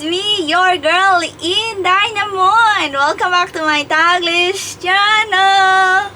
me, your girl, InDaynaMo, and welcome back to my Taglish channel!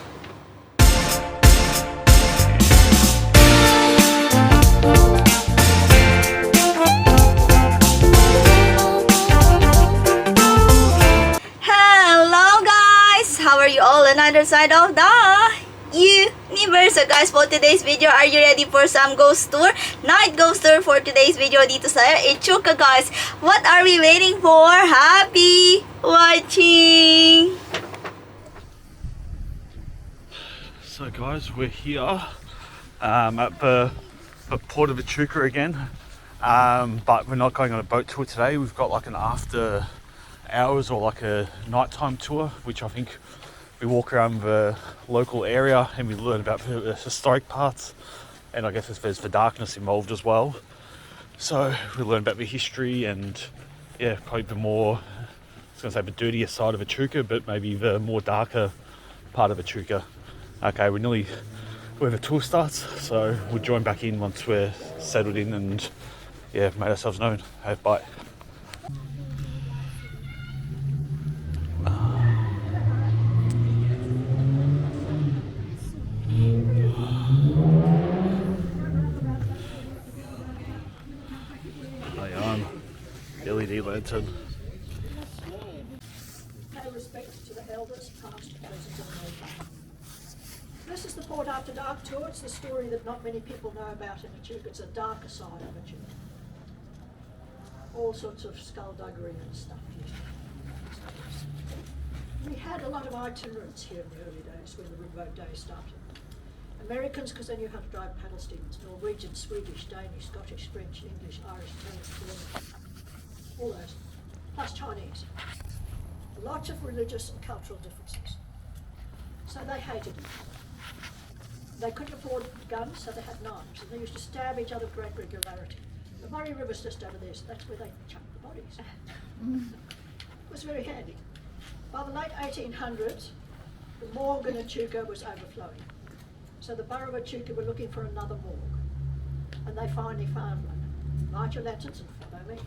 Hello guys! How are you all on the other side of the universe? So guys, for today's video, are you ready for some ghost tour? Night ghost tour for today's video dito sa Echuca, guys. What are we waiting for? Happy watching! So guys, we're here at the Port of Echuca again, but we're not going on a boat tour today. We've got like an after hours or like a nighttime tour, which I think we walk around the local area and we learn about the historic parts, and I guess there's the darkness involved as well. So we learn about the history and yeah, probably the more, I was going to say the dirtier side of Echuca, but maybe the more darker part of Echuca. Okay, we're nearly where the tour starts, so we'll join back in once we're settled in and yeah, made ourselves known. Hey, bye. LED lantern. Pay respect to the elders, past, present and emerging. This is the Port After Dark tour. It's the story that not many people know about in Echuca. It's a darker side of Echuca. All sorts of skullduggery and stuff here. We had a lot of itinerants here in the early days when the riverboat days started. Americans, because they knew how to drive paddle steamers. Norwegian, Swedish, Danish, Scottish, French, English, Irish, Italian, German. All those, plus Chinese. Lots of religious and cultural differences. So they hated them. They couldn't afford guns, so they had knives, and they used to stab each other with great regularity. The Murray River's just over there, so that's where they chucked the bodies. It was very handy. By the late 1800s, the morgue in Echuca was overflowing. So the borough of Echuca were looking for another morgue, and they finally found one. Light your lanterns and follow me.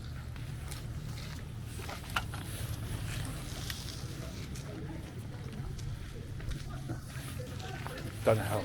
Don't know how.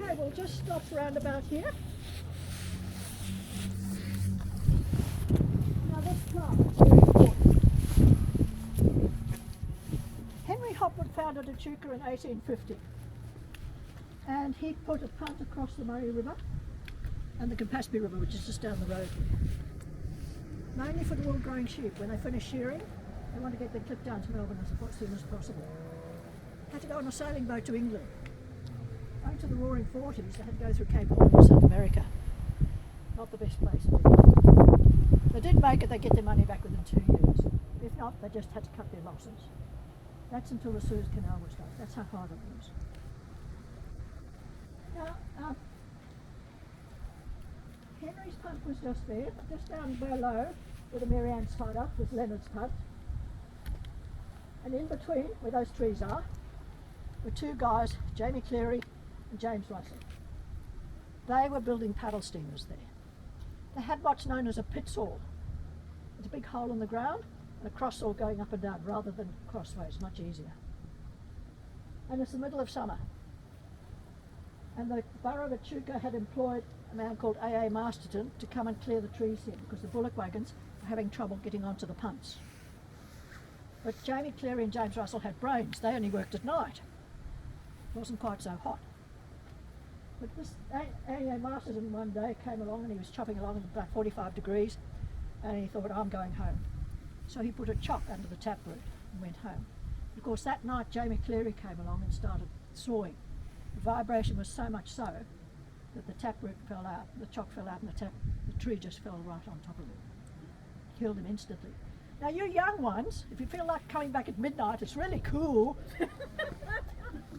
Okay, we'll just stop round about here. Now this plant is very important. Henry Hopwood founded Echuca in 1850, and he put a punt across the Murray River and the Campaspe River, which is just down the road here. Mainly for the wool growing sheep. When they finish shearing, they want to get their clip down to Melbourne as soon as possible. Had to go on a sailing boat to England. Going to the Roaring Forties, they had to go through Cape Horn in South America. Not the best place. They did make it, they get their money back within 2 years. If not, they just had to cut their losses. That's until the Suez Canal was done. That's how hard it was. Now, Henry's punt was just there. Just down below, where the Mary Ann's tied up, was Leonard's punt. And in between, where those trees are, were two guys, Jamie Cleary and James Russell. They were building paddle steamers there. They had what's known as a pit saw. It's a big hole in the ground and a cross saw going up and down rather than crossways, much easier. And it's the middle of summer. And the borough of Echuca had employed a man called A.A. Masterton to come and clear the trees here because the bullock wagons were having trouble getting onto the punts. But Jamie Cleary and James Russell had brains. They only worked at night. wasn't quite so hot. But this A.A. Masterson one day came along and he was chopping along at about 45 degrees and he thought, I'm going home. So he put a chop under the taproot and went home. Of course, that night Jamie Cleary came along and started sawing. The vibration was so much so that the taproot fell out, the chop fell out and the tree just fell right on top of him. Killed him instantly. Now you young ones, if you feel like coming back at midnight, it's really cool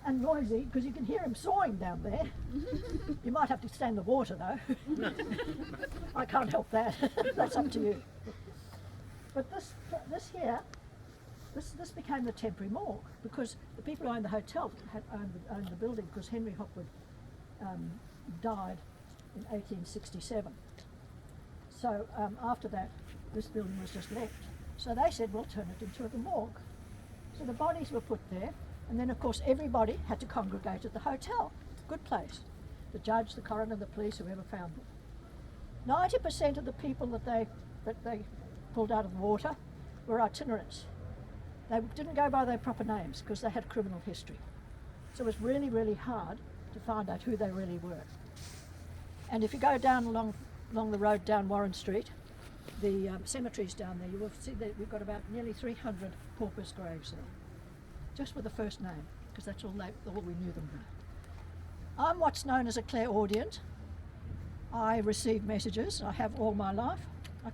and noisy because you can hear him sawing down there. You might have to stand the water though. I can't help that. That's up to you. But this became the temporary morgue because the people who owned the hotel had owned the building because Henry Hopwood died in 1867. So after that, this building was just left. So they said, we'll turn it into the morgue. So the bodies were put there, and then of course everybody had to congregate at the hotel. Good place. The judge, the coroner, the police, whoever found them. 90% of the people that they pulled out of the water were itinerants. They didn't go by their proper names because they had criminal history. So it was really, really hard to find out who they really were. And if you go down along the road down Warren Street, the cemeteries down there, you will see that we've got about nearly 300 paupers' graves there, just with the first name, because that's all we knew them by. I'm what's known as a clairaudient. I receive messages. I have all my life. I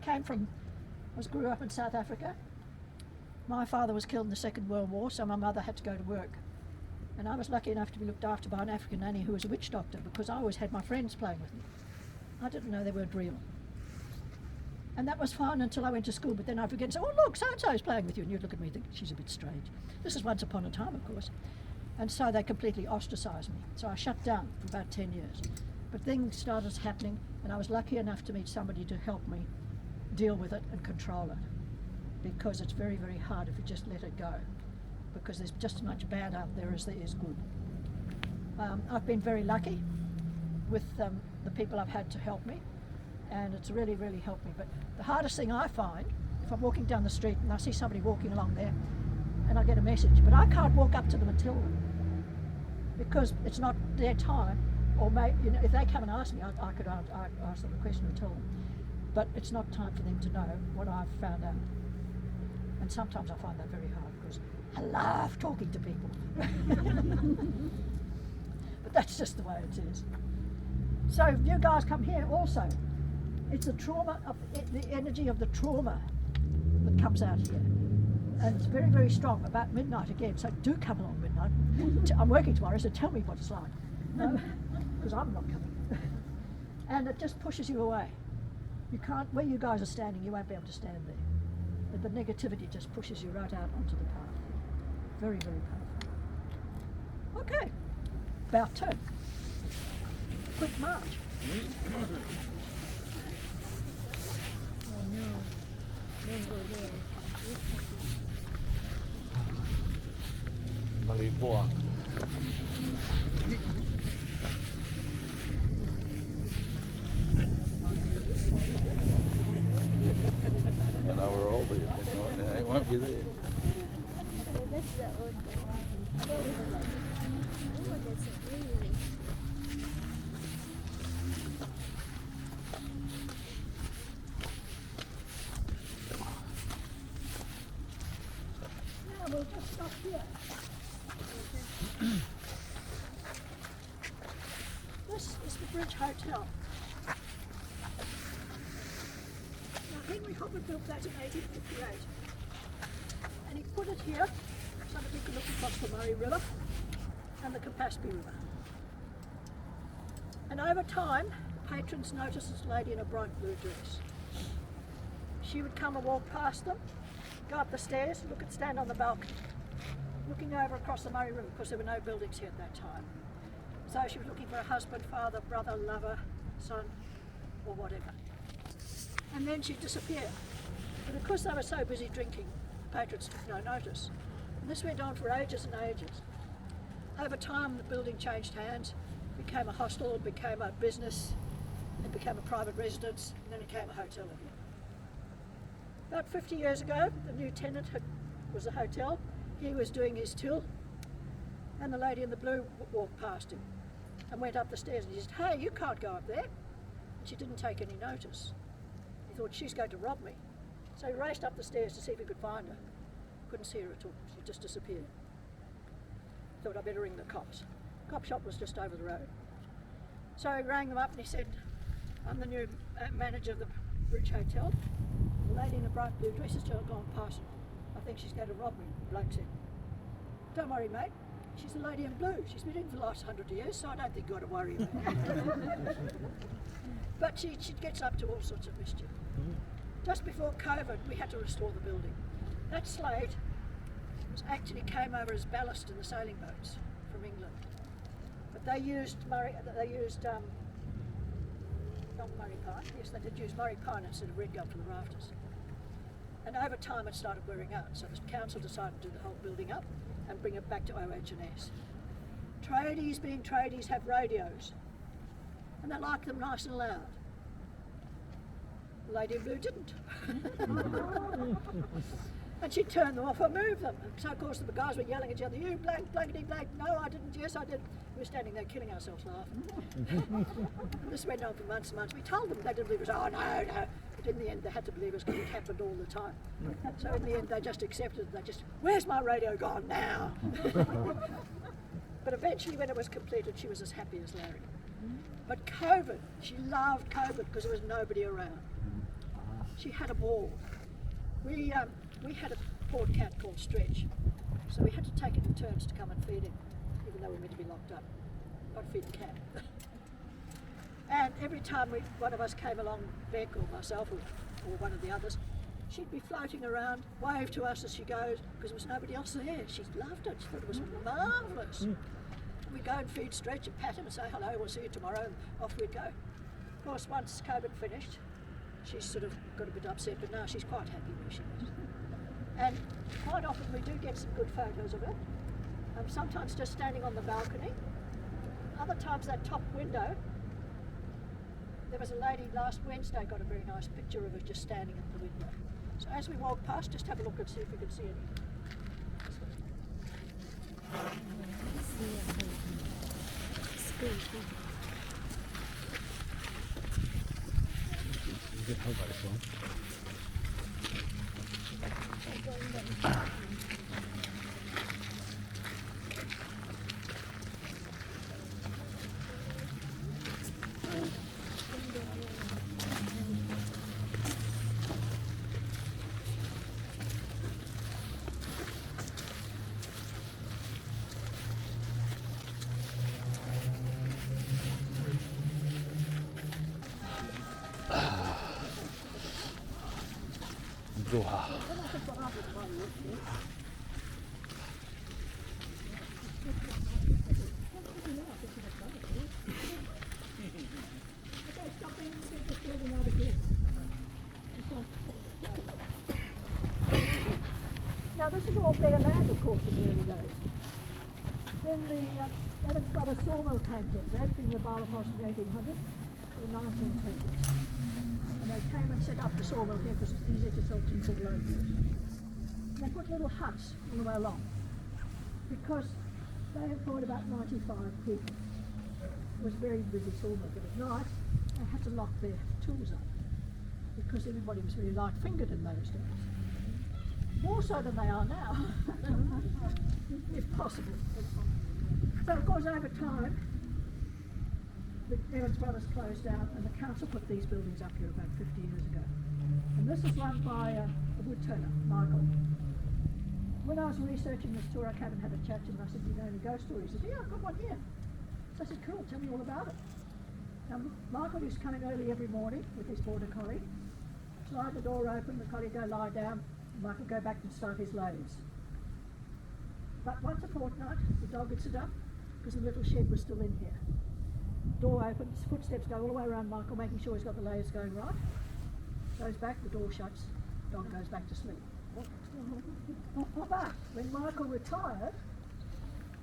grew up in South Africa. My father was killed in the Second World War, so my mother had to go to work. And I was lucky enough to be looked after by an African nanny who was a witch doctor because I always had my friends playing with me. I didn't know they weren't real. And that was fine until I went to school, but then I'd forget and say, oh look, so-and-so is playing with you. And you'd look at me and think, she's a bit strange. This is once upon a time, of course. And so they completely ostracised me. So I shut down for about 10 years. But things started happening, and I was lucky enough to meet somebody to help me deal with it and control it. Because it's very, very hard if you just let it go. Because there's just as much bad out there as there is good. I've been very lucky with the people I've had to help me. And it's really, really helped me. But the hardest thing I find, if I'm walking down the street and I see somebody walking along there and I get a message, but I can't walk up to them and tell them because it's not their time. Or if they come and ask me, I could ask them a question and tell them. But it's not time for them to know what I've found out. And sometimes I find that very hard because I love talking to people. But that's just the way it is. So if you guys come here also, it's the trauma of the energy of the trauma that comes out here, and it's very, very strong. About midnight again, so do come along midnight. I'm working tomorrow, so tell me what it's like, because I'm not coming. And it just pushes you away. You can't. Where you guys are standing, you won't be able to stand there. But the negativity just pushes you right out onto the path. Very, very powerful. Okay, about turn. Quick march. Mabuhay. I know we're all there, but it won't be there. We'll just stop here. This is the Bridge Hotel. Now Henry Hopwood built that in 1858. And he put it here so that we could look across the Murray River and the Campaspe River. And over time, patrons noticed this lady in a bright blue dress. She would come and walk past them, go up the stairs, stand on the balcony, looking over across the Murray River because there were no buildings here at that time. So she was looking for a husband, father, brother, lover, son, or whatever. And then she'd disappear. But because they were so busy drinking, the patrons took no notice. And this went on for ages and ages. Over time, the building changed hands, became a hostel, became a business, it became a private residence, and then it became a hotel again. About 50 years ago, the new tenant was a hotel. He was doing his till, And the lady in the blue walked past him and went up the stairs, and he said, "Hey, you can't go up there." And she didn't take any notice. He thought, she's going to rob me. So he raced up the stairs to see if he could find her. Couldn't see her at all. She just disappeared. Thought, I better ring the cops. Cop shop was just over the road. So he rang them up and he said, "I'm the new manager of the Bridge Hotel. The lady in a bright blue dress has just gone past. I think she's going to rob me," the bloke said. "Don't worry, mate. She's the lady in blue. She's been in for the last 100 years, so I don't think you've got to worry about her." But she gets up to all sorts of mischief. Just before COVID, we had to restore the building. That slate actually came over as ballast in the sailing boats from England. But they used not Murray pine. Yes, they did use Murray pine instead of red gum for the rafters. And over time, it started wearing out. So the council decided to do the whole building up and bring it back to OH&S. Tradies, being tradies, have radios, and they like them nice and loud. The lady in blue didn't. And she turned them off or moved them. And so of course the guys were yelling at each other, "You blank, blankety blank, no I didn't, yes I did." We were standing there killing ourselves laughing. And this went on for months and months. We told them, they didn't believe us. "Oh no." But in the end they had to believe us because it happened all the time. So in the end they just accepted it. They just, "Where's my radio gone now?" But eventually when it was completed, she was as happy as Larry. But COVID, she loved COVID because there was nobody around. She had a ball. We had a port cat called Stretch, so we had to take it in turns to come and feed him, even though we were meant to be locked up. Not feed the cat. And every time one of us came along, Beck or myself or one of the others, she'd be floating around, wave to us as she goes, because there was nobody else there. She loved it. She thought it was marvellous. We'd go and feed Stretch and pat him and say, "Hello, we'll see you tomorrow," and off we'd go. Of course, once COVID finished, she sort of got a bit upset, but now she's quite happy where she is. And quite often we do get some good photos of her. Sometimes just standing on the balcony. Other times that top window. There was a lady last Wednesday got a very nice picture of her just standing at the window. So as we walk past, just have a look and see if we can see anything. Doha. Now this is all bare land, of course, in the early days. Then the Evans Brothers sawmill came here. They'd been in the Bala Post in the 1800s, the 1920s. And they came and set up the sawmill here because it's easier to sell timber locally. They put little huts all the way along because they employed about 95 people. It was a very busy sawmill, but at night they had to lock their tools up because everybody was very light-fingered in those days. More so than they are now, if possible. So of course over time, the Evans Brothers closed down and the council put these buildings up here about 50 years ago. And this is run by a woodturner, Michael. When I was researching this tour, I came and had a chat to him and I said, "Do you know any ghost stories?" He said, "Yeah, I've got one here." So I said, "Cool, tell me all about it." Now, Michael used to come in early every morning with his border collie, slide the door open, the collie go lie down, Michael go back and start his loads. But once a fortnight, the dog would sit up because the little shed was still in here. Door opens, footsteps go all the way around Michael, making sure he's got the layers going right. Goes back, the door shuts, dog goes back to sleep. But when Michael retired,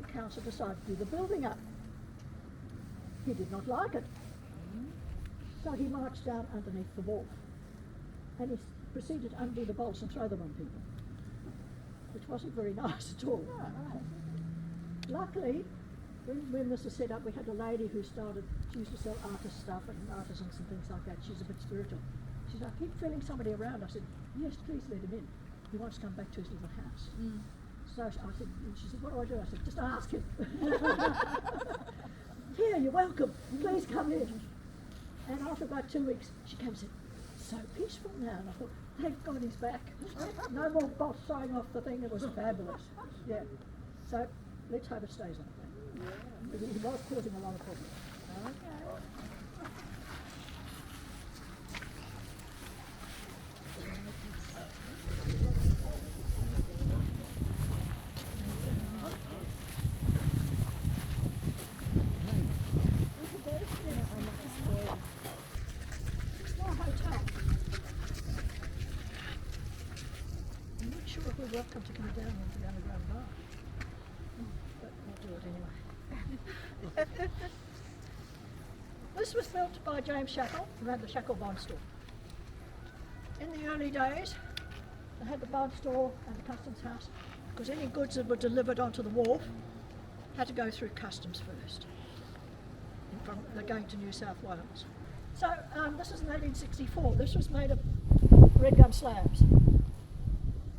the council decided to do the building up. He did not like it. So he marched down underneath the wall and he proceeded to undo the bolts and throw them on people, which wasn't very nice at all. luckily, when this was set up, we had a lady who started, she used to sell artist stuff and artisans and things like that. She's a bit spiritual. She said, I keep feeling somebody around. I said, yes, please let him in. He wants to come back to his little house. So I said, she said, what do I do? I said, just ask him. Here, you're welcome. Please come in. And after about 2 weeks, she came and said, so peaceful now. And I thought, thank God he's back. No more boss signing off the thing. It was fabulous. Yeah. So let's hope it stays like that. Because it was causing a lot of problems. Welcome to come down into the underground bar. But we'll do it anyway. This was built by James Shackle, who had the Shackle Bond Store. In the early days, they had the bond store and the customs house, because any goods that were delivered onto the wharf had to go through customs first. They're going to New South Wales. So this is in 1864. This was made of red gum slabs.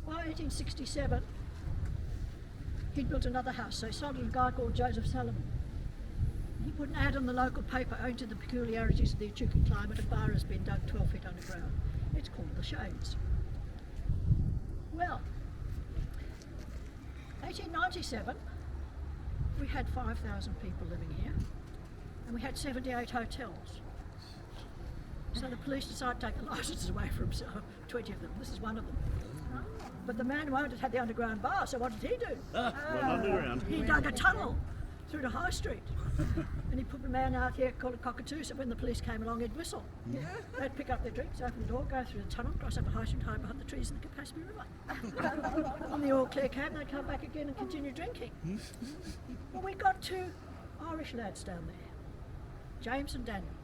By 1867, he'd built another house, so he sold it to a guy called Joseph Salomon. He put an ad in the local paper owing to the peculiarities of the Echuca climate. A bar has been dug 12 feet underground. It's called the Shades. Well, 1897, we had 5,000 people living here, and we had 78 hotels. So the police decided to take the licenses away from 20 of them. This is one of them. But the man who owned it had the underground bar, so what did he do? Underground. He dug a tunnel through the high street. And he put a man out here called a cockatoo, so when the police came along, he'd whistle. They'd pick up their drinks, open the door, go through the tunnel, cross up a high street, hide behind the trees in the Campaspe River. On the all clear came, they'd come back again and continue drinking. Well, we got 2 Irish lads down there, James and Daniel.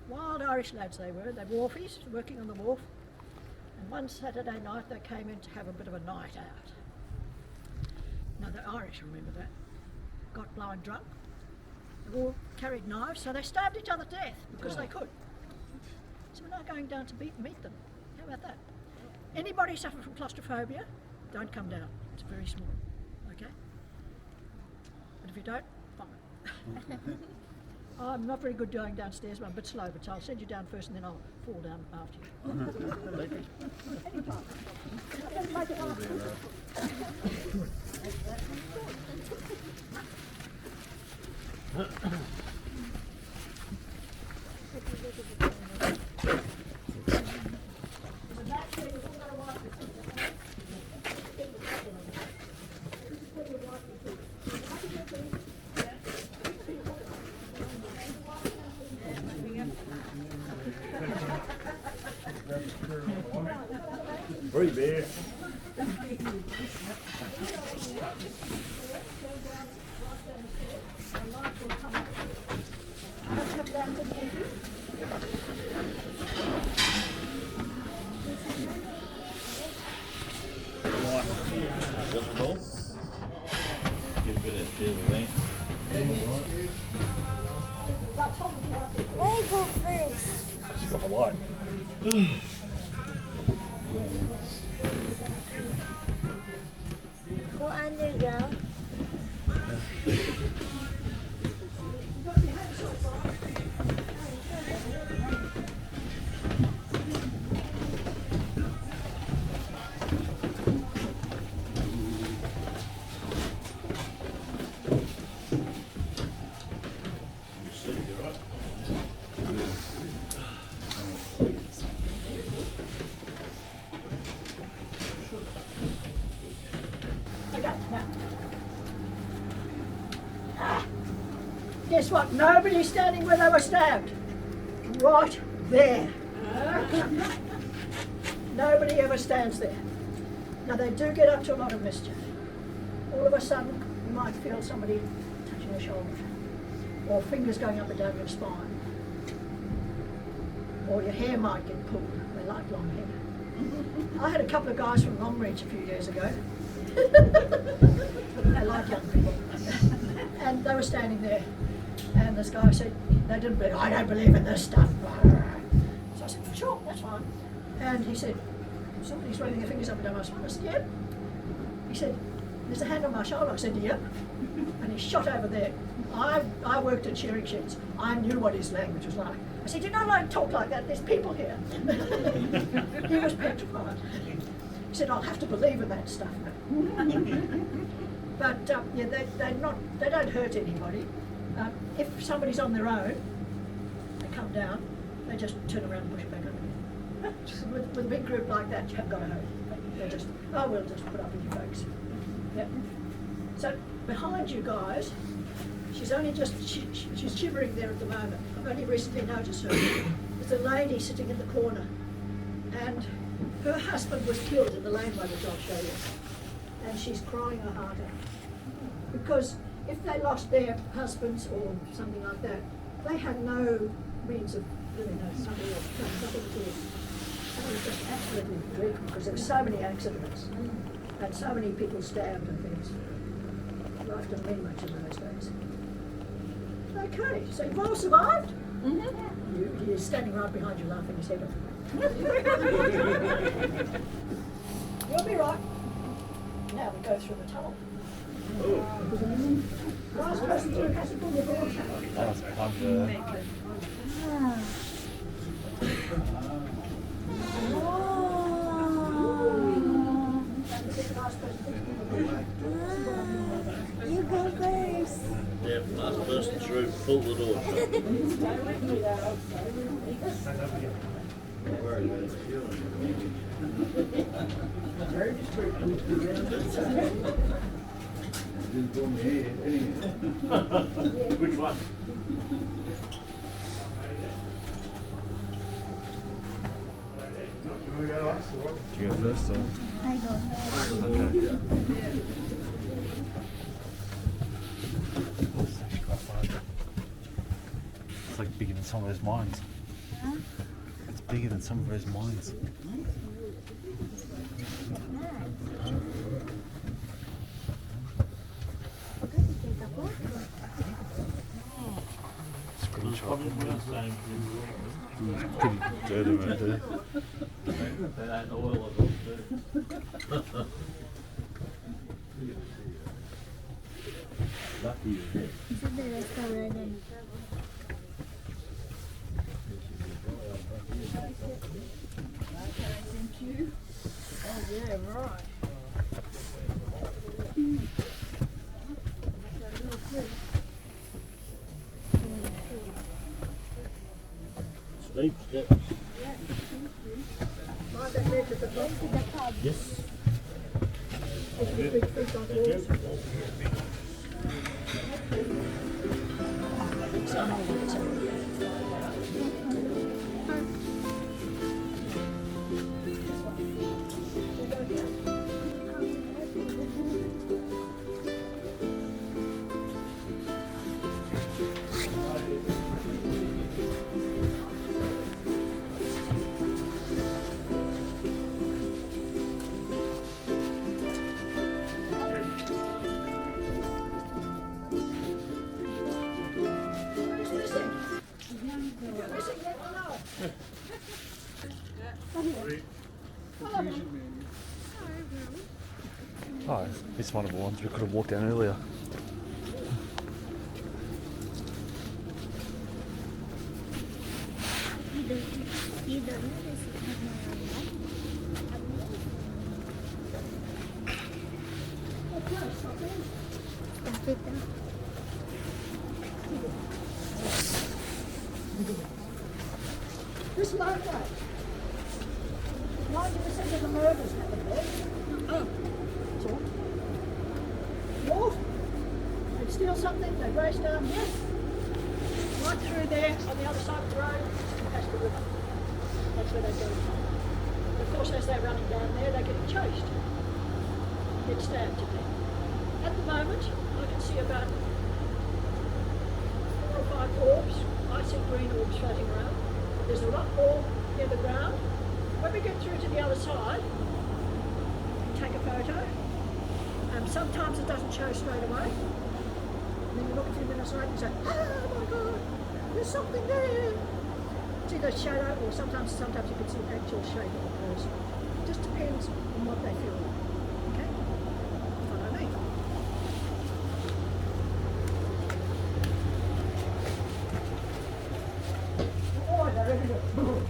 Wild Irish lads they were wharfies, working on the wharf. And one Saturday night they came in to have a bit of a night out. Now the Irish, remember that, got blind drunk. They all carried knives, so they stabbed each other to death because they could. So we're not going down to meet them. How about that? Anybody suffering from claustrophobia, don't come down. It's very small, okay? But if you don't, fine. I'm not very good going downstairs, but I'm a bit slow, but I'll send you down first and then I'll fall down after you. Free beer. Let me go first. She's got the light. Go underground. Guess what? Nobody's standing where they were stabbed. Right there. Nobody ever stands there. Now they do get up to a lot of mischief. All of a sudden, you might feel somebody touching your shoulder, or fingers going up and down your spine, or your hair might get pulled. They like long hair. I had a couple of guys from Longreach a few years ago. They like young people. And they were standing there. And this guy said, they didn't believe, I don't believe in this stuff. So I said, sure, that's fine. And he said, somebody's running their fingers up and down my spine. I said, yep. He said, there's a hand on my shoulder. I said, yep. And he shot over there. I worked at shearing sheds. I knew what his language was like. I said, you don't like to talk like that, there's people here. He was petrified. He said, I'll have to believe in that stuff now. But yeah, they don't hurt anybody. If somebody's on their own, they come down, they just turn around and push it back up again. With a big group like that, you haven't got to hurt. They just, oh, we'll just put up with you folks. Yep. So behind you guys, she's only just, she's shivering there at the moment. I've only recently noticed her. There's a lady sitting in the corner, and her husband was killed in the laneway that I'll show you. And she's crying her heart out. Because if they lost their husbands or something like that, they had no means of living, nothing to do. That was just absolutely dreadful because there were so many accidents and so many people stabbed and things. Life didn't mean much in those days. Okay, so you've all survived? Mm-hmm. You're standing right behind you laughing his head off. You'll be right. Now we go through the tunnel. Last person through has to pull the door shut. You go first. Yeah, last person through, pull the door shut. Which one? Do you go first or? I go. Okay. It's like bigger than some of those mines. It's bigger than some of those mines. Probably the same. It's pretty dirty right there. That ain't oil at all, too. Lucky you're here. Is it the restaurant? Oh yeah, right. Steep steps. Mind that ledge at the top. Yes. If you big feet on yours. Oh, it's one of the ones we could have walked down earlier. You don't know this. Stop it now. This light light. 90% of the murders happen there. Oh. So, Wharf, they'd steal something, they'd race down here, right through there on the other side of the road, past the river. That's where they go. And of course, as they're running down there, they're getting chased. Get stabbed to death. At the moment, I can see about 4 or 5 orbs. I see green orbs floating around. There's a rock wall near the ground, When we get through to the other side, take a photo. Sometimes it doesn't show straight away. And then you look a few minutes later and say, oh my God, there's something there. It's either shadow or sometimes you can see actual shape of the person. It just depends on what they feel like. Okay? Follow me. Oh, there we go.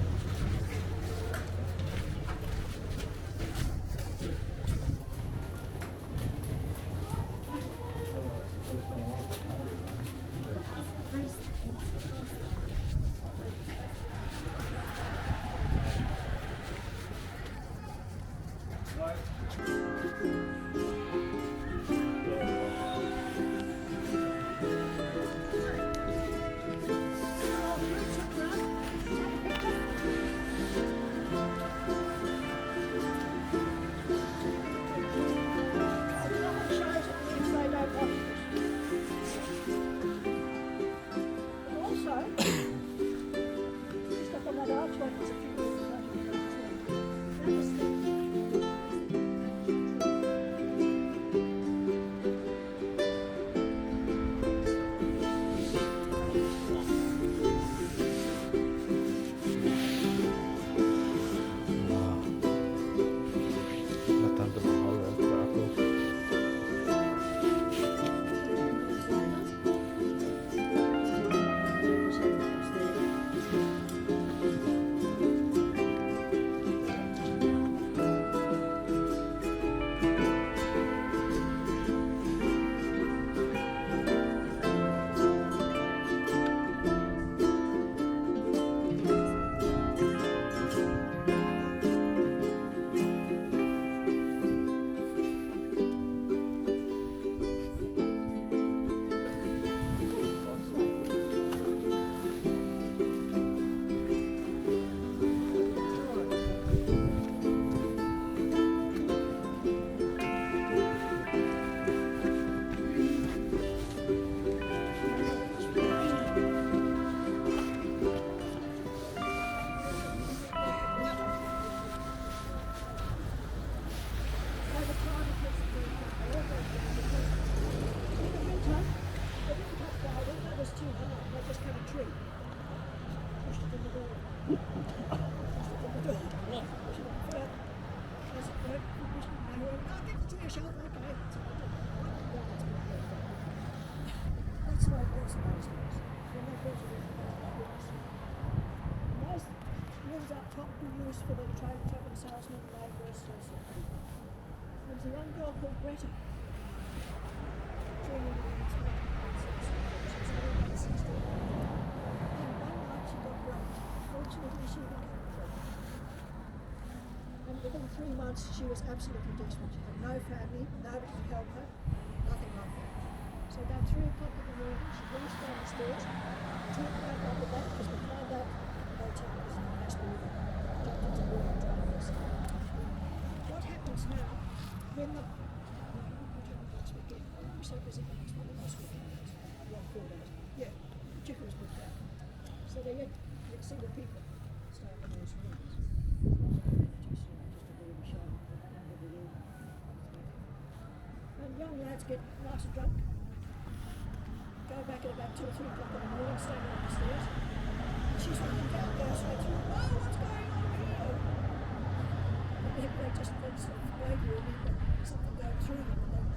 For the travel salesman, labourers, and so on. There was a young girl called Greta. Dreaming of being she was only about 16. And one night she got raped. Fortunately, she became pregnant. And within 3 months, she was absolutely desperate. She had no family, nobody to help her, nothing like that. So about 3 o'clock in the morning, she rushed down the stairs, took her out the back, because behind that hotel was the last building. What happens now when the yeah, Echuca was booked out. So they let single people stay up in those rooms. And young lads get nice and drunk, go back at about 2 or 3 o'clock in the morning, standing on the stairs. And she's running down, goes straight through. Oh, what's going on here? They just vaguely remember something going through them and then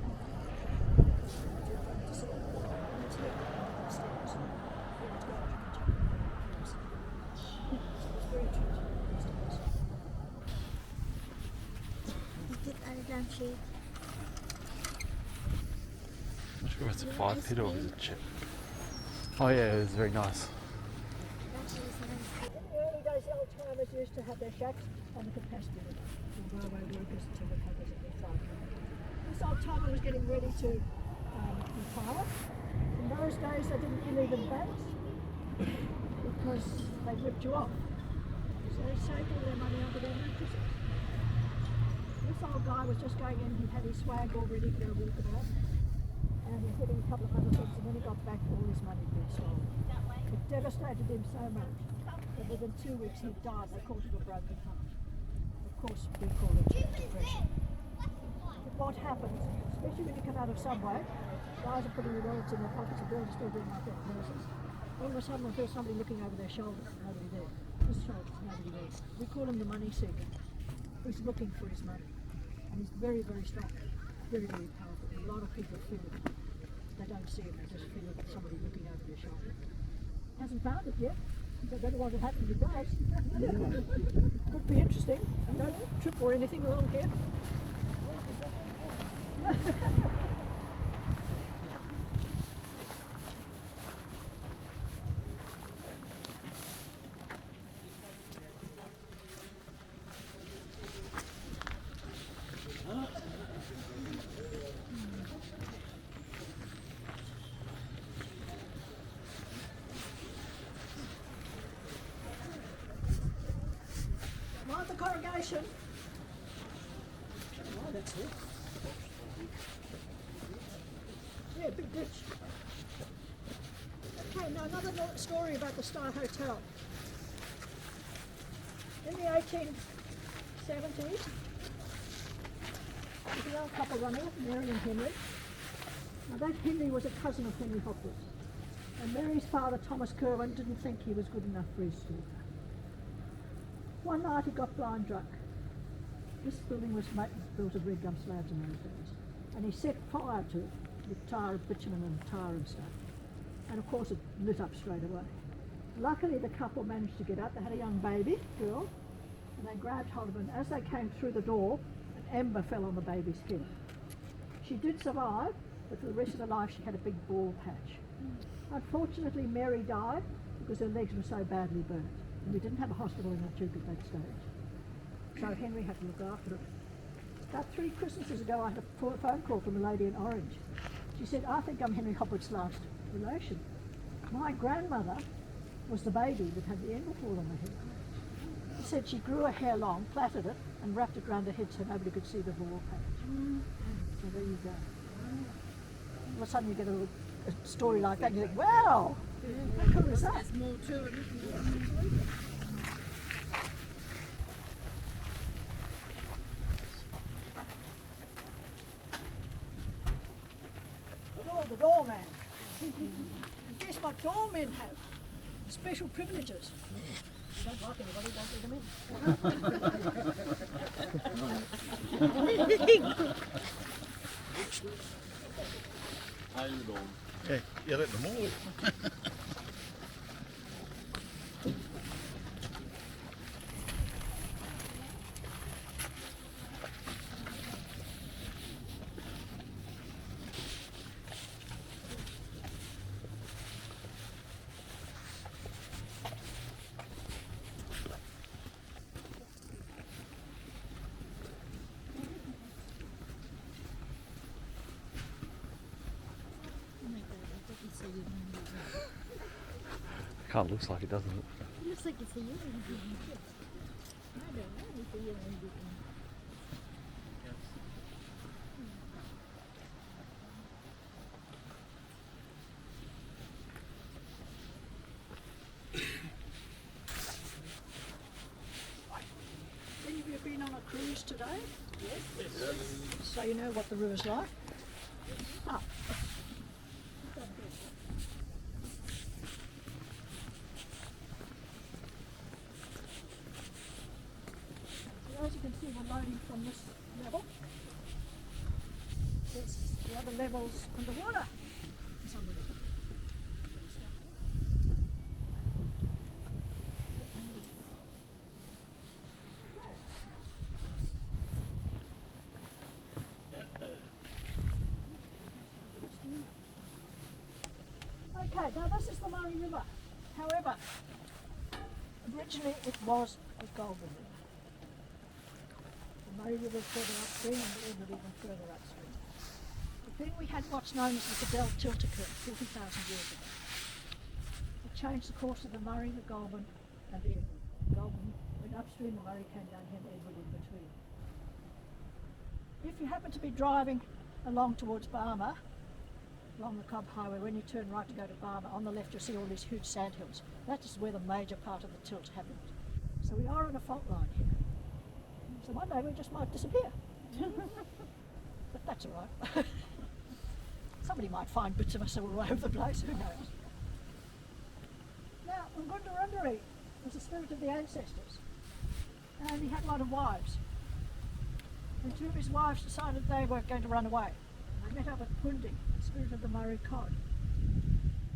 to see it. And it's here upstairs. We had to go back and check it out. So it was very tragic. I'm not sure if it's a fire pit or is it chip. Oh yeah, it was very nice. In the early days, the old timers used to have their shacks on the capacity of the railway workers and timber cutters at their farm. This old timer was getting ready to retire. In those days, they didn't believe in banks because they ripped you off. So they saved all their money under their mattresses. This old guy was just going in, he had his swag all ready for a walkabout. And he was getting a couple of other things, and then he got back all his money had been stolen. It devastated him so much that within 2 weeks he died. They called it a broken heart. course, we call it depression. But what happens, especially when you come out of subway, guys are putting their wallets in their pockets, and girls are still doing like that, nurses. All of a sudden, I feel somebody looking over their shoulder, nobody there. His shoulder, nobody there. We call him the money seeker. He's looking for his money. And he's very, very strong, very, very powerful. A lot of people feel it. They don't see it, they just feel it, somebody looking over their shoulder. Hasn't found it yet. So I don't know what will happen if it does. Could be interesting. Don't trip or anything along here. Mind the corrugation. Oh, that's it. Yeah, big ditch. Okay, now another story about the Star Hotel. In the 1870s, there's a young couple running, Mary and Henry. Now that Henry was a cousin of Henry Hopwood's. And Mary's father, Thomas Caravan, didn't think he was good enough for his daughter. One night he got blind drunk. This building was built of red gum slabs in those days. And he set fire to it with tar, bitumen and tar and stuff. And of course it lit up straight away. Luckily the couple managed to get out. They had a young baby, girl, and they grabbed hold of her. And as they came through the door, an ember fell on the baby's head. She did survive, but for the rest of her life she had a big bald patch. Unfortunately Mary died because her legs were so badly burnt. And we didn't have a hospital in Echuca at that stage. So Henry had to look after it. About 3 Christmases ago I had a phone call from a lady in Orange. She said, I think I'm Henry Hopwood's last relation. My grandmother was the baby that had the ember fall on her head. She said she grew her hair long, plaited it, and wrapped it round her head so nobody could see the bald patch. So there you go. All of a sudden you get a story like that and you think, wow, how cool is that? There's more to it. Oh, the doorman. And guess what doormen have? Special privileges. They don't like anybody, don't let them in. How you doing? Yeah, you let them all. Kind of looks like it, doesn't it? It looks like it's a urine. I don't know if it's a urine. Any of you been on a cruise today? Yes. So you know what the river's like? Ah. So as you can see, we're loading from this level. There's the other levels underwater. Okay, now this is the Murray River. However, originally it was a golden river. The Murray River is further upstream and the River even further upstream. But then we had what's known as the Cadell Tilt occur 40,000 years ago. It changed the course of the Murray, the Goulburn and the Edward. The Goulburn went upstream, the Murray came down here and Edward in between. If you happen to be driving along towards Barmer, along the Cobb Highway, when you turn right to go to Barmer, on the left you'll see all these huge sandhills. That is where the major part of the tilt happened. So we are on a fault line here. So one day we just might disappear. But that's all right. Somebody might find bits of us all over the place, who knows. Now, Ngundurunderi was the spirit of the ancestors, and he had a lot of wives. And two of his wives decided they were going to run away. They met up with Pundi, the spirit of the Murray cod,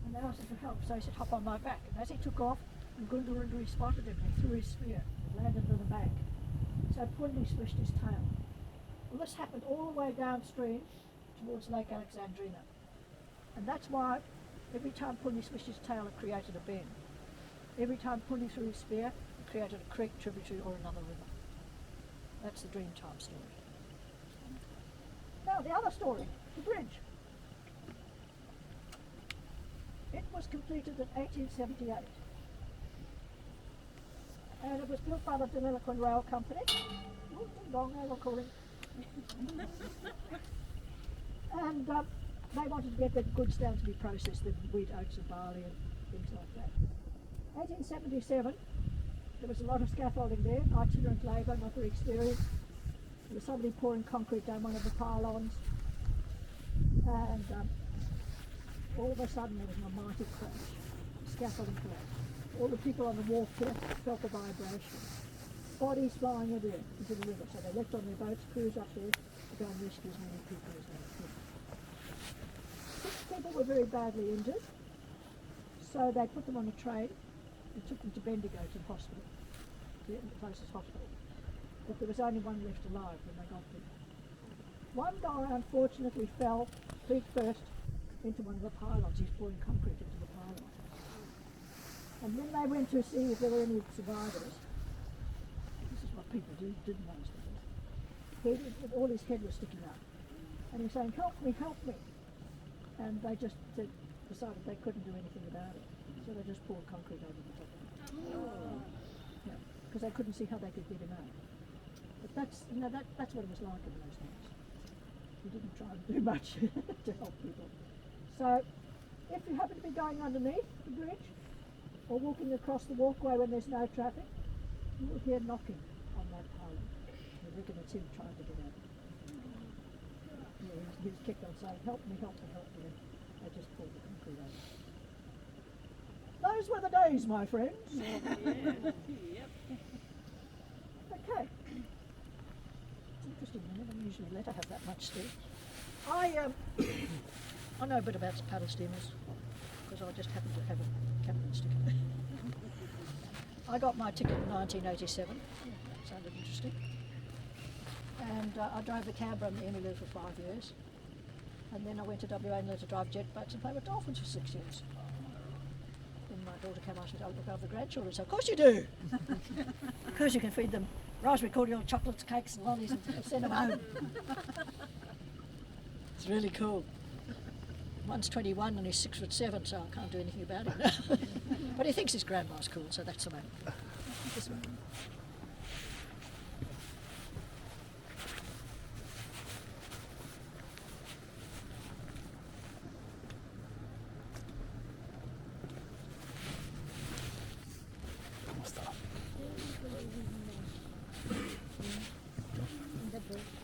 and they asked him for help, so he said, hop on my back. And as he took off, Ngundurunderi spotted him and threw his spear, landed on the bank. So Pundi swished his tail. Well, this happened all the way downstream towards Lake Alexandrina. And that's why every time Pundi swished his tail, it created a bend. Every time Pundi threw his spear, it created a creek, tributary, or another river. That's the Dreamtime story. Now, the other story, the bridge. It was completed in 1878. And it was built by the Deniliquin Rail Company. Oh, ding dong, they were calling. And they wanted to get the goods down to be processed, the wheat, oats and barley and things like that. 1877, there was a lot of scaffolding there, itinerant labour, not very experienced. There was somebody pouring concrete down one of the pylons. And all of a sudden there was a mighty crash, scaffolding collapse. All the people on the wharf here felt the vibration. Bodies flying everywhere into the river. So they left on their boats, crews up there to go and rescue as many people as they could. 6 people were very badly injured. So they put them on a train and took them to Bendigo to the hospital, the closest hospital. But there was only one left alive when they got there. One guy unfortunately fell feet first into one of the pylons. He's pouring concrete into the pylon. And when they went to see if there were any survivors, this is what people didn't understand. All his head was sticking out. And he was saying, help me, help me. And they just decided they couldn't do anything about it. So they just poured concrete over the top of it. Yeah, because they couldn't see how they could get him out. But that's what it was like in those days. We didn't try to do much to help people. So if you happen to be going underneath the bridge or walking across the walkway when there's no traffic, you will hear knocking on that pylon. You reckon it's him trying to get out. Yeah, he's kept on saying, help me, help me, help me. I just poured the concrete over. Those were the days, my friends. Okay. It's interesting, I never usually let her have that much steam. I know a bit about paddle steamers because I just happen to have a captain sticker. I got my ticket in 1987. That sounded interesting. And I drove the Canberra and the Emmylou for 5 years. And then I went to WA and learned to drive jet boats and play with dolphins for 6 years. Then my daughter came out and said, I look after the grandchildren. So of course you do. Because you can feed them raspberry cordial, chocolates, cakes and lollies and send them home. It's really cool. One's 21 and he's 6'7", so I can't do anything about it now. But he thinks his grandma's cool, so that's the main. This one.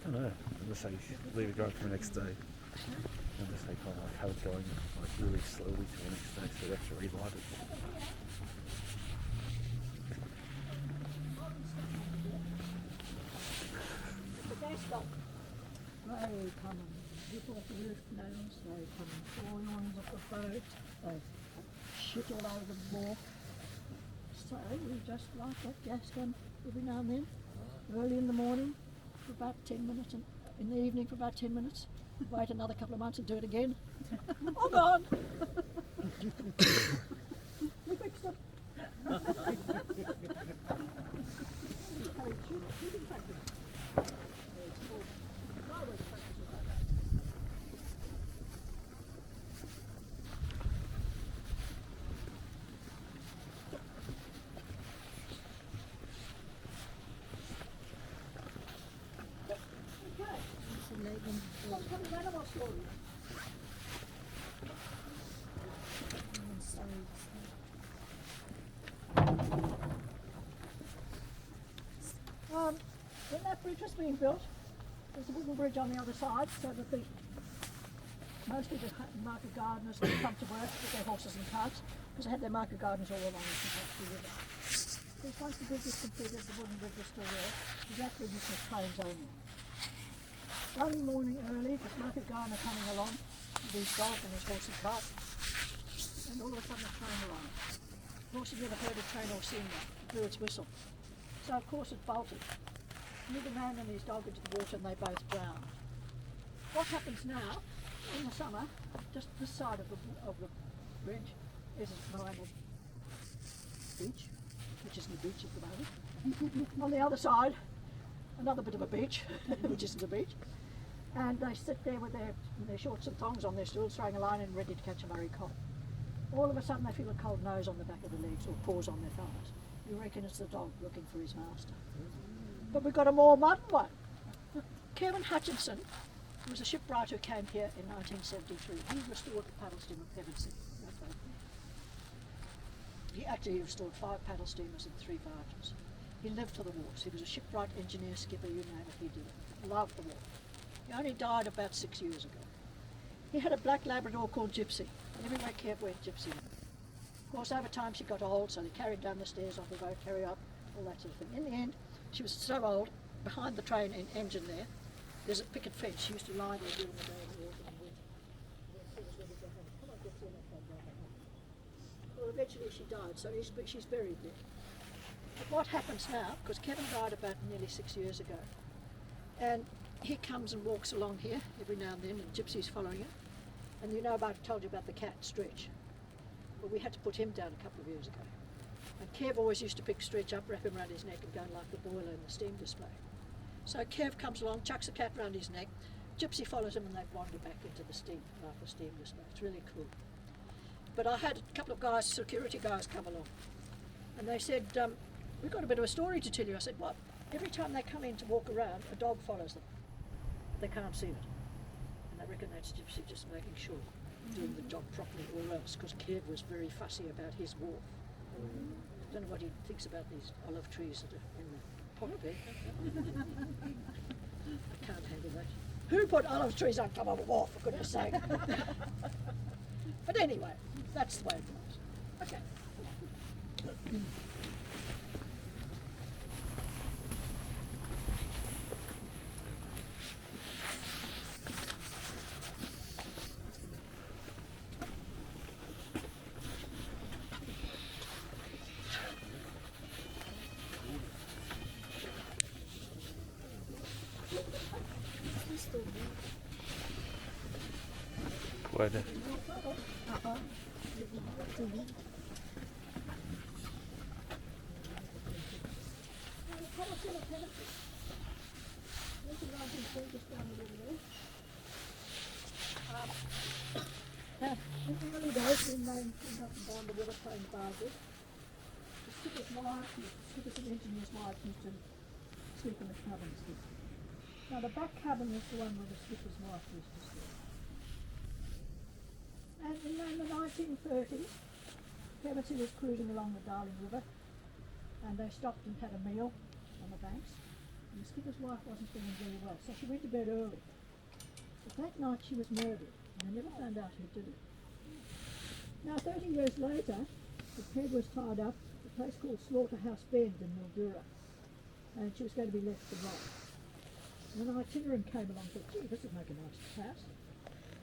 I don't know. Unless they leave it going for the next day. Unless they kind of like have it going like really slowly to the next day, so they have to relight it. They come and rip off the roof nails, they come and fall on off the boat, they shit all over the wharf. So we just light that gas gun every now and then, early in the morning for about 10 minutes, and in the evening for about 10 minutes. Wait another couple of months and do it again. Oh God! We fixed it. When that bridge was being built, there's a wooden bridge on the other side so that mostly the market gardeners would come to work with their horses and carts because they had their market gardens all along the river. Because once the bridge was completed, the wooden bridge was still there. That bridge was trains only. One morning early, this market gardener coming along with his dog and his horse and cart, and all of a sudden a train arrived. Of course, you've never heard a train or seen that. It blew its whistle. So of course it bolted. Threw the man and his dog into the water and they both drowned. What happens now, in the summer, just this side of the bridge is a normal beach, which isn't a beach at the moment. On the other side, another bit of a beach, which isn't a beach. And they sit there with their shorts and thongs on their stools, throwing a line in ready to catch a Murray cod. All of a sudden they feel a cold nose on the back of the legs or paws on their thighs. You reckon it's the dog looking for his master. But we've got a more modern one. Kevin Hutchinson was a shipwright who came here in 1973. He restored the paddle steamer Pevensey. He actually restored 5 paddle steamers and 3 barges. He lived for the wars. He was a shipwright, engineer, skipper, you name it, he did it. Loved the war. He only died about 6 years ago. He had a black Labrador called Gypsy. Everywhere Kev went, Gypsy went. Of course, over time she got old, so they carried down the stairs off the boat, carry up, all that sort of thing. In the end, she was so old, behind the train engine there's a picket fence. She used to lie there during the day and walk in the winter. Come on, Gypsy, well, eventually she died, so she's buried there. But what happens now, because Kevin died about nearly 6 years ago, and he comes and walks along here every now and then, and Gypsy's following him. And you know I told you about the cat, Stretch. Well, we had to put him down a couple of years ago. And Kev always used to pick Stretch up, wrap him around his neck and go like the boiler in the steam display. So Kev comes along, chucks a cat round his neck, Gypsy follows him and they wander back into the steam, like the steam display. It's really cool. But I had a couple of guys, security guys, come along. And they said, we've got a bit of a story to tell you. I said, what? Every time they come in to walk around, a dog follows them. They can't see it. And I reckon that's Gypsy just making sure, doing the job properly or else, because Kev was very fussy about his wharf. I don't know what he thinks about these olive trees that are in the pot there. I can't handle that. Who put olive trees on top of a wharf, for goodness sake? But anyway, that's the way it goes. Okay. Puede. In the early days when they went up and down the river train barges, the skipper's and engineer's wife used to sleep in the cabins here. Now the back cabin was the one where the skipper's wife used to sleep. And in the 1930s, Pevensey was cruising along the Darling River and they stopped and had a meal on the banks. And the skipper's wife wasn't feeling very well, so she went to bed early. But that night she was murdered and they never found out who did it. Now 30 years later, the peg was tied up at a place called Slaughterhouse Bend in Mildura, and she was going to be left to rot. And an itinerant came along and thought, gee, this would make a nice house.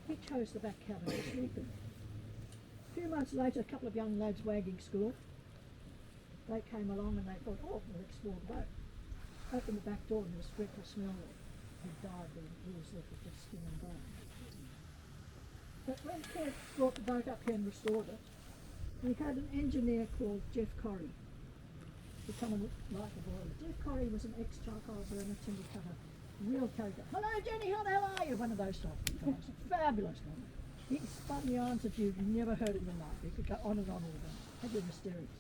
He chose the back cabin to sleep in. A few months later, a couple of young lads wagging school, they came along and they thought, oh, we'll explore the boat. Opened the back door and there was a dreadful smell there. He'd died when he was left with just skin and bone. But when Kev brought the boat up here and restored it, we had an engineer called Jeff Corrie who come and light the boiler. Jeff Corrie was an ex-charcoal burner timber cutter, real character. Hello Jenny, how the hell are you? One of those type of guys. Fabulous guy. He spun the arms at you never heard in your life. He could go on and on all day. Had been mysterious.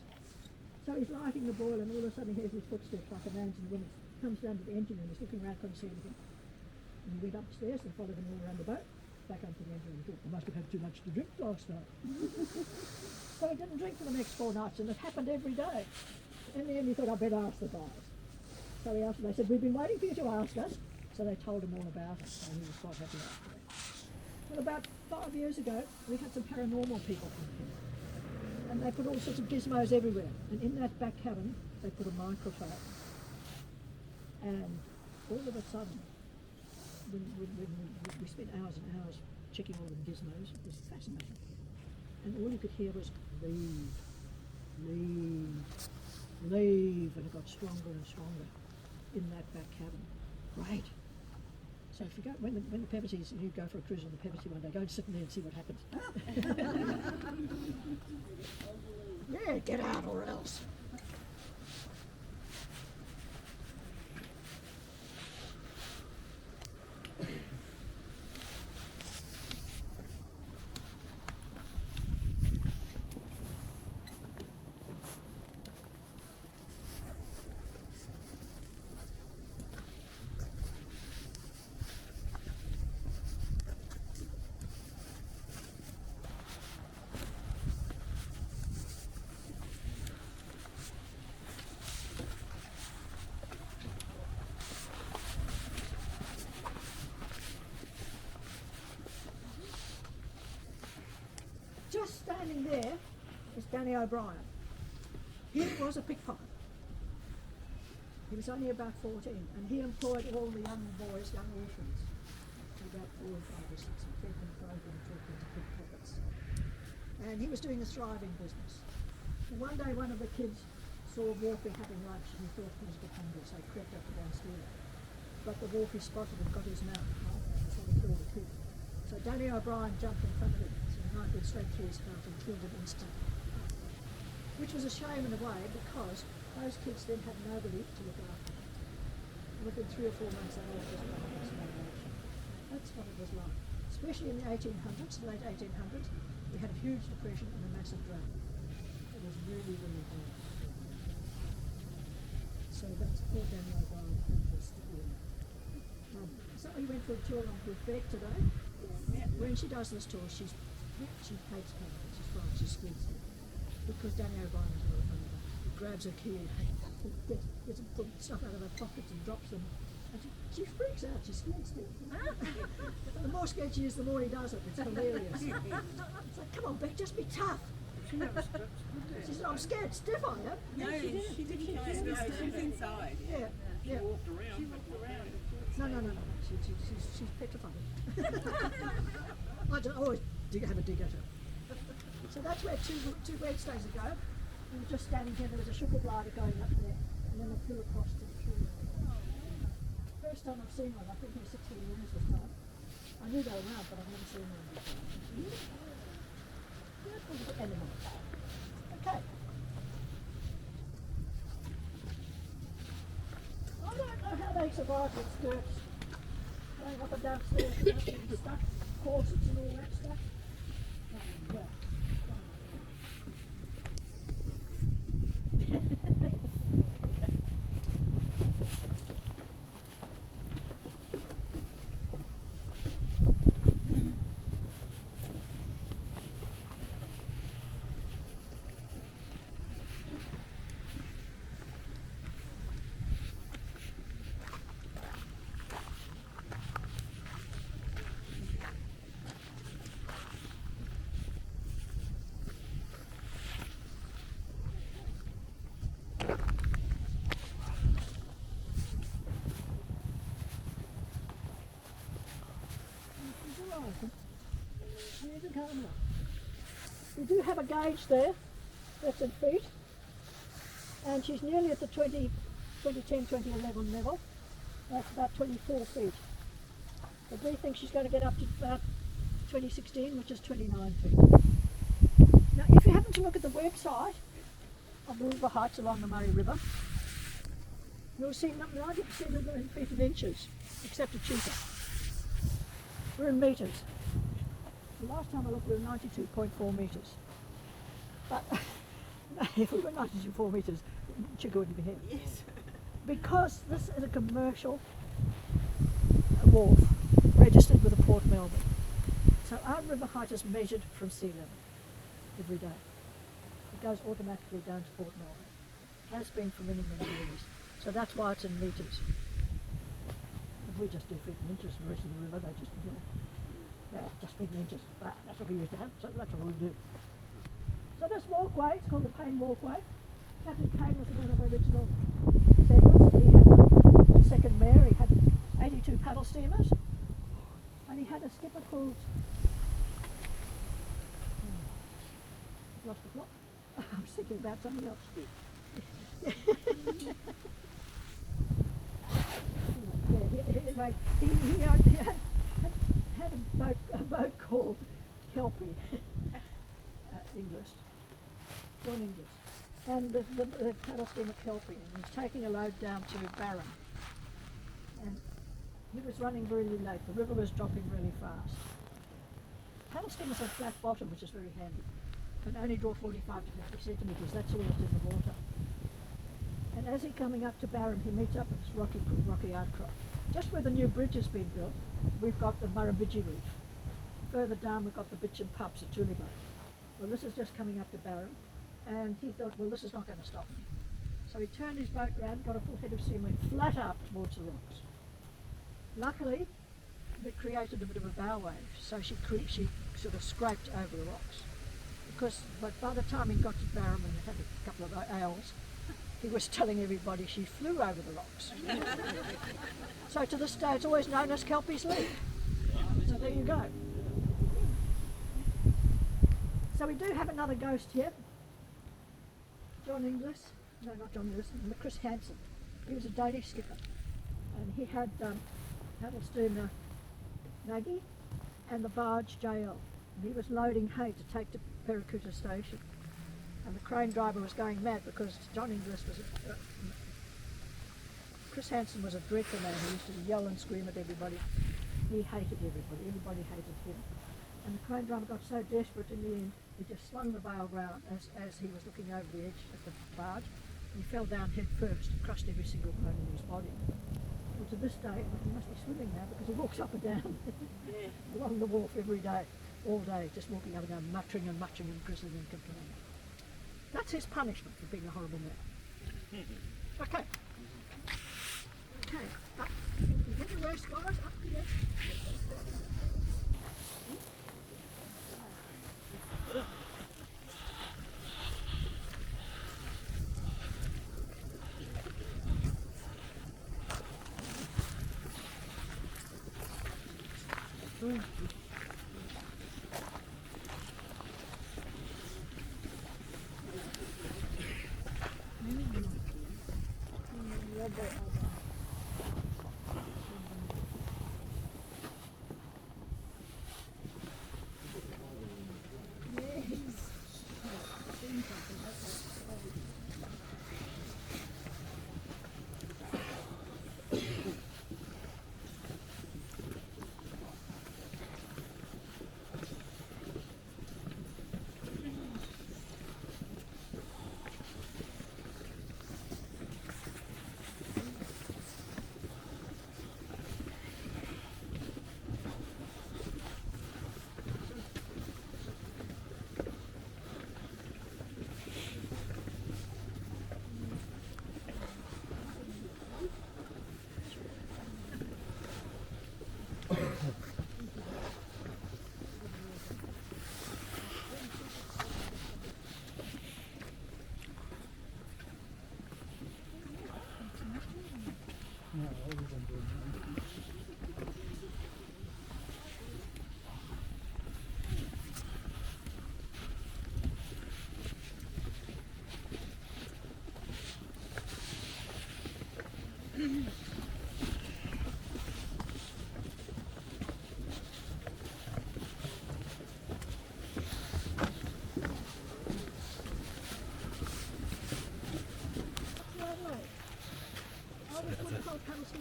So he's lighting the boiler and all of a sudden he hears his footsteps like a man's and a woman's. Comes down to the engine and he's looking around, couldn't see anything. And he went upstairs and followed him all around the boat. Back up to the engine and thought, I must have had too much to drink last night. So he didn't drink for the next 4 nights and it happened every day. In the end he thought, I better ask the guys. So So we asked, they said, we've been waiting for you to ask us. So they told him all about it, and he was quite happy after that. Well, about 5 years ago, we had some paranormal people come here. And they put all sorts of gizmos everywhere. And in that back cabin, they put a microphone. And all of a sudden, we spent hours and hours checking all the gizmos. It was fascinating. And all you could hear was, leave, leave, leave. And it got stronger and stronger in that back cabin. Great. So if you go, when the Pepperseas, you go for a cruise on the Peppersea one day, go and sit in there and see what happens. Yeah, get out or else. Just standing there is Danny O'Brien. He was a pickpocket. He was only about 14 and he employed all the young boys, young orphans, about 4 or 5 or 6 and fed them, drove them, taught them to pickpockets. And he was doing a thriving business. And one day one of the kids saw Wolfie having lunch and he thought he was a bit hungry, so he crept up to go and steal it. But the Wolfie spotted him, got his mouth, right? And so he killed the kid. So Danny O'Brien jumped in front of him. Went straight through his heart and killed him instantly. Which was a shame in a way because those kids then had nobody to look after them. And within 3 or 4 months they all just died of starvation. That's what it was like. Especially in the 1800s, the late 1800s, we had a huge depression and a massive drought. It was really, really hard. So that's poor Daniel O'Brien had this story. So we went for a tour on with Beck today. When she does this tour, she hates camping, she's fine, she squeaks it. Because Danny O'Brien is a lot of fun with her. He grabs her key and gets stuff out of her pockets and drops them. And she freaks out, she squeaks it. The more scared she is, the more he does it. It's hilarious. It's like, come on, Beck, just be tough. She said, I'm scared stiff, I am. No, she didn't. She was inside. Yeah. She walked around. No. She's petrified. I just always have a dig at her. So that's where two Wednesdays ago, we were just standing here, there was a sugar glider going up there, and then I flew across to the tree. First time I've seen one, I think it was 16 years this time. I knew they were around, but I've never seen one before. Beautiful animal. Okay. I don't know how they survive with skirts. Going up and downstairs and getting stuck, corsets and all that stuff. Well. We do have a gauge there, that's in feet, and she's nearly at the 2010-2011 level. That's about 24 feet. But we think she's going to get up to about 2016, which is 29 feet. Now, if you happen to look at the website of the river heights along the Murray River, you'll see 90% of them in feet and inches, except Echuca. We're in metres. The last time I looked, we were 92.4 metres. But if we were 92.4 metres, Echuca wouldn't be here. Yes. Because this is a commercial wharf registered with the Port of Melbourne. So our river height is measured from sea level every day. It goes automatically down to Port Melbourne. Has been for many, many years. So that's why it's in metres. If we just do feet and inches, the rest of the river, they just, just feet and inches. That's what we used to have, so that's what we do. So this walkway, it's called the Payne Walkway. Captain Payne was one of the original settlers. He had a second mare, he had 82 paddle steamers, and he had a skipper called, lost the plot. I was thinking about something else. Anyway, he had a boat called Kelpie, English, John English, and the paddle steamer Kelpie, and he was taking a load down to Barron, and he was running really late. The river was dropping really fast. Paddle steamers have flat bottom, which is very handy, and only draw 45 to 50 centimetres. That's all that's in the water. And as he's coming up to Barron, he meets up with this rocky outcrop. Just where the new bridge has been built, we've got the Murrumbidgee Reef. Further down, we've got the Bitchin Pubs at Tullyboat. Well, this is just coming up to Barron, and he thought, well, this is not going to stop me. So he turned his boat round, got a full head of steam, went flat out towards the rocks. Luckily, it created a bit of a bow wave, so she sort of scraped over the rocks. But by the time he got to Barron and had a couple of ales, he was telling everybody she flew over the rocks. So to this day, it's always known as Kelpie's Leap. So there you go. So we do have another ghost here. John Inglis, no, not John Inglis, Chris Hansen. He was a Danish skipper, and he had paddle steamer Maggie and the barge JL. And he was loading hay to take to Peracuta station. And the crane driver was going mad because John Inglis was Chris Hansen was a dreadful man. He used to yell and scream at everybody. He hated everybody. Everybody hated him. And the crane driver got so desperate in the end, he just slung the bale round as he was looking over the edge of the barge. He fell down head first and crushed every single bone in his body. Well, to this day, he must be swimming now because he walks up and down along the wharf every day, all day, just walking up and down, muttering and cursing and complaining. That's his punishment for being a horrible man. Okay. Okay. Up. You get your race scars up here.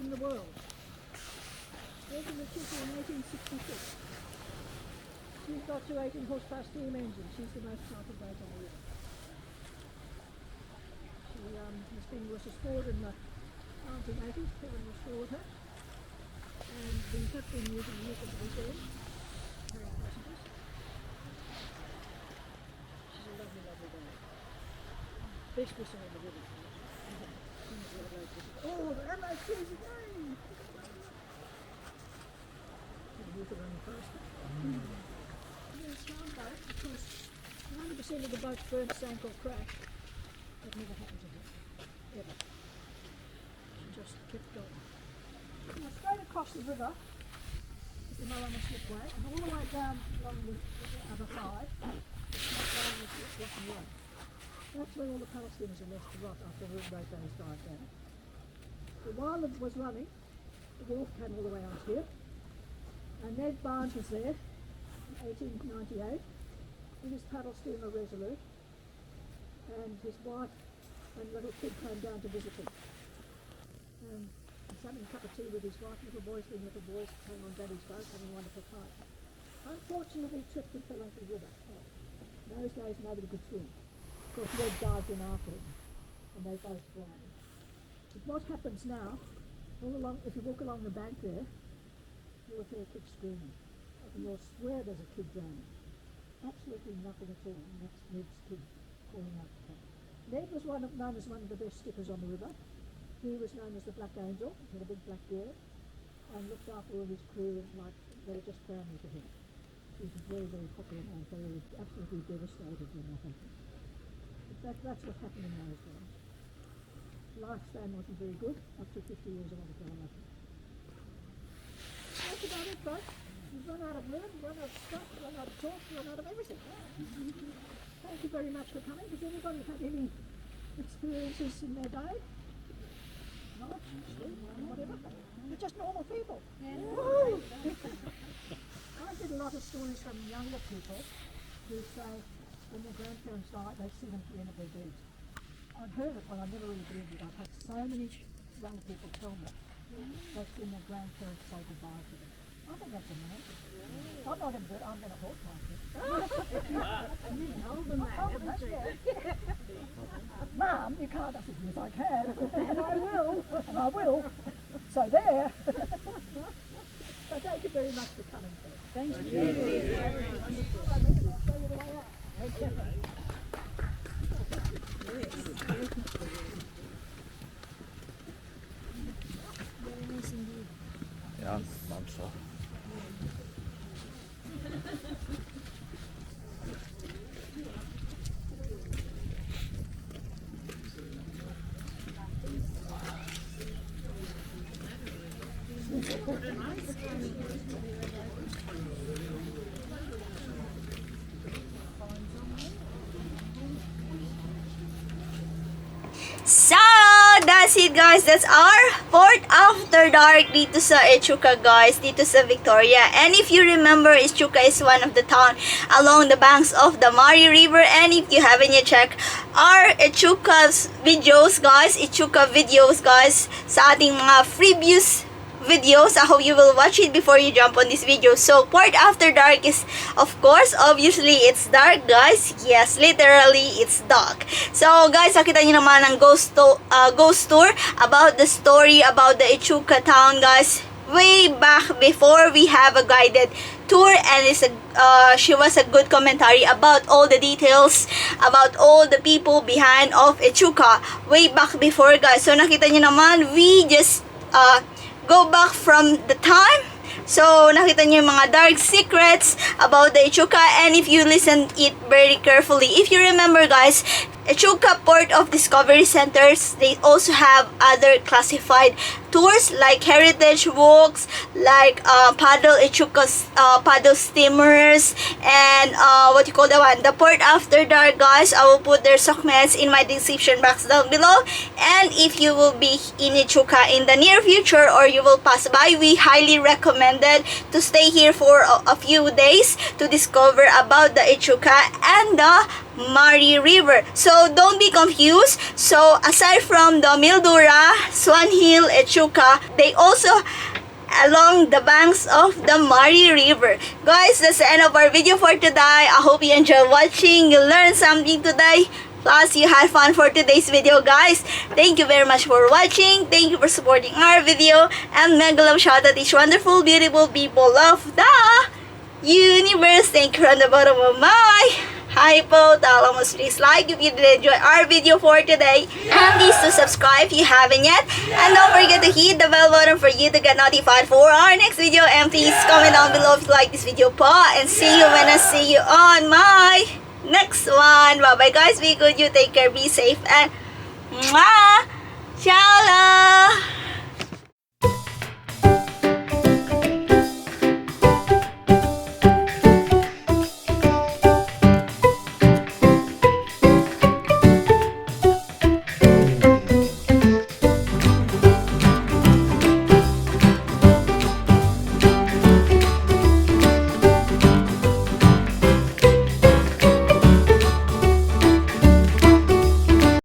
In the world. Built in Echuca in 1866. She's got two 18 horsepower steam engines. She's the most powerful boat on the river. She has been was restored in the 1980s. Kevin restored her, and we have been using it as a weekend. Carrying passengers. She's a lovely, lovely boat. Best whistle on the river. Oh, the MOT's again. Water running faster. It's hard though, because 90% of the boats burnt, sank or crashed. That never happens again. Ever. She just kept going. Now straight across the river is the Malama slipway, and all the way down along the other side, it's not going with Walking Road. That's where all the Palestinians are left to rot after the railroad days died down. But while it was running, the wharf came all the way out here, and Ned Barnes was there in 1898 with his paddle steamer Resolute, and his wife and little kid came down to visit him. He's having a cup of tea with his wife, little boys came on Daddy's boat, having a wonderful time. Unfortunately, tripped and fell into the river. In those days, nobody could swim. Of course, Ned dived in after him, and they both drowned. But what happens now, all along, if you walk along the bank there, you'll hear kids screaming. And you'll swear there's a kid drowning. Absolutely nothing at all, and that's Ned's kid calling out for help. Ned was known as one of the best skippers on the river. He was known as the Black Angel, he had a big black beard, and looked after all his crew like they were just family to him. He was very, very popular and very absolutely devastated when that happened. But that's what happened in those days. Lifespan wasn't very good, up to 50 years old if they were lucky. That's about it, folks. We've run out of words, run out of stuff, run out of talk, run out of everything. Thank you very much for coming. Does anybody have any experiences in their day? Not sleep, whatever. They're just normal people. Woo! I get a lot of stories from younger people who say when their grandparents die, they see them at the end of their days. I've heard it, but I never really believed it. I've had so many young people tell me they've seen their grandparents say goodbye to them. I think that's amazing. I'm not going to do it, I'm going to hold my kid. Mum, you can't. I said, yes I can, and I will, and I will. So there. So thank you very much for coming. Thank you. Yeah, I'm sorry. So, that's it guys. That's our port after dark dito sa Echuca guys, dito sa Victoria. And if you remember, Echuca is one of the town along the banks of the Mari River. And if you haven't yet checked our Echuca's videos guys, Echuca videos guys, sa ating mga previous videos, I hope you will watch it before you jump on this video. So, Port After Dark is, of course, obviously, it's dark, guys. Yes, literally, it's dark. So, guys, nakita nyo naman ang ghost tour about the story about the Echuca town, guys. Way back before we have a guided tour, and she was a good commentary about all the details, about all the people behind of Echuca. Way back before, guys. So, nakita nyo naman, we just go back from the time. So, nakita niyo yung mga dark secrets about the Echuca, and if you listen it very carefully, if you remember guys, Echuca Port of Discovery Centers, they also have other classified tours like heritage walks, like paddle steamers, and what you call the one, the Port After Dark guys. I will put their segments in my description box down below. And if you will be in Echuca in the near future, or you will pass by, we highly recommended to stay here for a few days to discover about the Echuca and the Mari River. So don't be confused. So aside from the Mildura, Swan Hill, Echuca, they also along the banks of the Mari River. Guys, that's the end of our video for today. I hope you enjoyed watching, you learned something today, plus you had fun for today's video guys. Thank you very much for watching. Thank you for supporting our video, and mega love shout out each wonderful, beautiful people of the universe. Thank you from the bottom of my Hi po, Talamos, please like if you did enjoy our video for today. And please to subscribe if you haven't yet. And don't forget to hit the bell button for you to get notified for our next video. And please comment down below if you like this video po. And see you when I see you on my next one. Bye bye guys, be good, you take care, be safe, and mwah! Ciao!